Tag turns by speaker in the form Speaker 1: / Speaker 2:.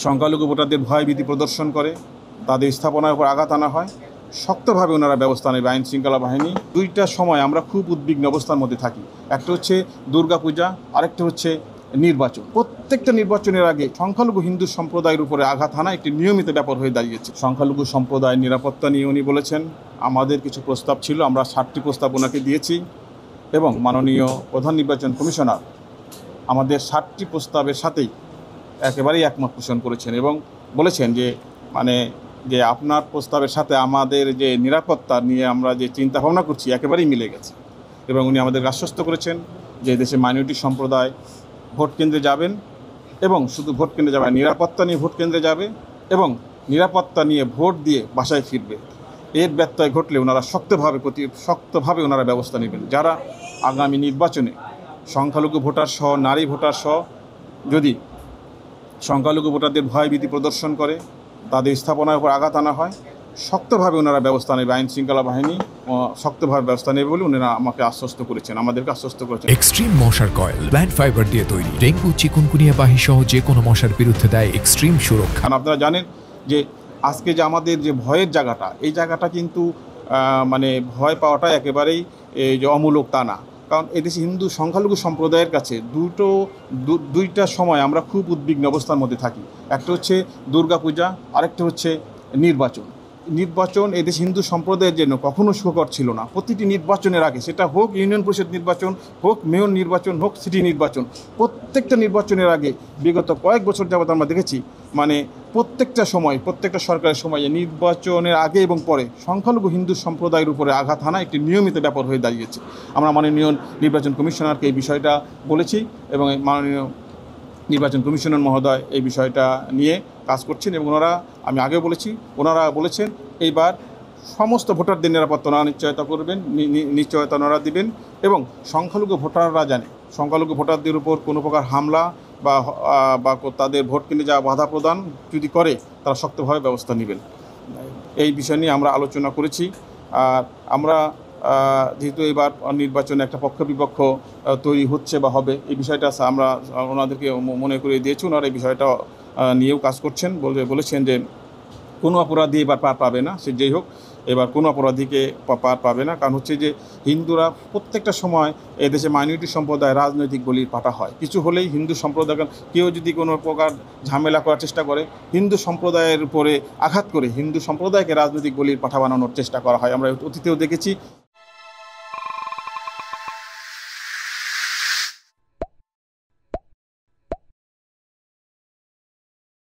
Speaker 1: সংখ্যালঘু ভোটারদের ভয়ভীতি প্রদর্শন করে তাদের স্থাপনার উপর আঘাত আনা হয়, শক্তভাবে ওনারা ব্যবস্থা নেবে আইন শৃঙ্খলা বাহিনী। দুইটা সময় আমরা খুব উদ্বিগ্ন অবস্থার মধ্যে থাকি। একটা হচ্ছে দুর্গাপূজা, আরেকটা হচ্ছে নির্বাচন। প্রত্যেকটা নির্বাচনের আগে সংখ্যালঘু হিন্দু সম্প্রদায়ের উপরে আঘাত হানা একটি নিয়মিত ব্যাপার হয়ে দাঁড়িয়েছে। সংখ্যালঘু সম্প্রদায়ের নিরাপত্তা নিয়ে উনি বলেছেন আমাদের কিছু প্রস্তাব ছিল, আমরা 7টি প্রস্তাব ওনাকে দিয়েছি এবং মাননীয় প্রধান নির্বাচন কমিশনার আমাদের 7টি প্রস্তাবের সাথেই একেবারেই একমত পোষণ করেছেন এবং বলেছেন যে আপনার প্রস্তাবের সাথে আমাদের যে নিরাপত্তা নিয়ে আমরা যে চিন্তা ভাবনা করছি একেবারেই মিলে গেছে। এবং উনি আমাদের আশ্বস্ত করেছেন যে দেশে মাইনরিটি সম্প্রদায় ভোট কেন্দ্রে যাবেন এবং শুধু ভোট কেন্দ্রে যাবে, নিরাপত্তা নিয়ে ভোট কেন্দ্রে যাবে এবং নিরাপত্তা নিয়ে ভোট দিয়ে বাসায় ফিরবে। এর ব্যত্যয় ঘটলে ওনারা শক্তভাবে ওনারা ব্যবস্থা নেবেন। যারা আগামী নির্বাচনে সংখ্যালঘু ভোটার সহ নারী ভোটার সহ যদি সংখ্যালঘু ভোটারদের ভয়ভীতি প্রদর্শন করে তাদের স্থাপনার উপর আঘাত আনা হয়, শক্তভাবে ওনারা ব্যবস্থা নেবে আইন শৃঙ্খলা বাহিনী শক্তভাবে ব্যবস্থা নেবে বলে ওনারা আমাকে আশ্বস্ত করেছেন, আমাদেরকে আশ্বস্ত করেছেন।
Speaker 2: এক্সট্রিম মশার কয়েল প্ল্যান্ট ফাইবার দিয়ে তৈরি, ডেঙ্গু চিকুনগুনিয়া বাহি সহ যে কোনো মশার বিরুদ্ধে দেয় এক্সট্রিম সুরক্ষা।
Speaker 1: আপনারা জানেন যে আজকে যে আমাদের যে ভয়ের জায়গাটা, এই জায়গাটা কিন্তু ভয় পাওয়াটা একেবারেই যে অমূলক তা না। কারণ এদেশে হিন্দু সংখ্যালঘু সম্প্রদায়ের কাছে দুইটা সময় আমরা খুব উদ্বিগ্ন অবস্থার মধ্যে থাকি। একটা হচ্ছে দুর্গাপূজা, আরেকটা হচ্ছে নির্বাচন এদেশ হিন্দু সম্প্রদায়ের জন্য কখনো সুখকর ছিল না। প্রতিটি নির্বাচনের আগে, সেটা হোক ইউনিয়ন পরিষদ নির্বাচন, হোক মেয়র নির্বাচন, হোক সিটি নির্বাচন, প্রত্যেকটা নির্বাচনের আগে বিগত কয়েক বছর যাবত আমরা দেখেছি প্রত্যেকটা সময়, প্রত্যেকটা সরকারের সময়ে নির্বাচনের আগে এবং পরে সংখ্যালঘু হিন্দু সম্প্রদায়ের উপরে আঘাত হানা একটি নিয়মিত ব্যাপার হয়ে দাঁড়িয়েছে। আমরা মাননীয় নির্বাচন কমিশনারকে এই বিষয়টা বলেছি এবং মাননীয় নির্বাচন কমিশনার মহোদয় এই বিষয়টা নিয়ে কাজ করছেন এবং আমি আগেও বলেছি, ওনারা বলেছেন এইবার সমস্ত ভোটারদের নিরাপত্তা ওনারা নিশ্চয়তা ওনারা দিবেন এবং সংখ্যালঘু ভোটাররা জানে সংখ্যালঘু ভোটারদের উপর কোনো প্রকার হামলা বা তাদের ভোট কেন্দ্রে যাওয়া বাধা প্রদান যদি করে তারা শক্তভাবে ব্যবস্থা নেবেন। এই বিষয় নিয়ে আমরা আলোচনা করেছি। আর আমরা যেহেতু এবার নির্বাচনে একটা পক্ষ বিপক্ষ তৈরি হচ্ছে বা হবে, এই বিষয়টা আমরা ওনাদেরকে মনে করিয়ে দিয়েছি। ওনারা এই বিষয়টা নিয়েও কাজ করছেন, বলেছেন যে কোনো অপরাধী এবার পার পাবে না, সে যেই হোক এবার কোনো অপরাধীকে পার পাবে না। কারণ হচ্ছে যে হিন্দুরা প্রত্যেকটা সময় এদেশে মাইনরিটি সম্প্রদায় রাজনৈতিক বলির পাঠা হয়। কিছু হলেই হিন্দু সম্প্রদায় কেউ যদি কোনো প্রকার ঝামেলা করার চেষ্টা করে, হিন্দু সম্প্রদায়ের উপরে আঘাত করে হিন্দু সম্প্রদায়কে রাজনৈতিক বলির পাঠা বানানোর চেষ্টা করা হয়। আমরা অতীতেও দেখেছি।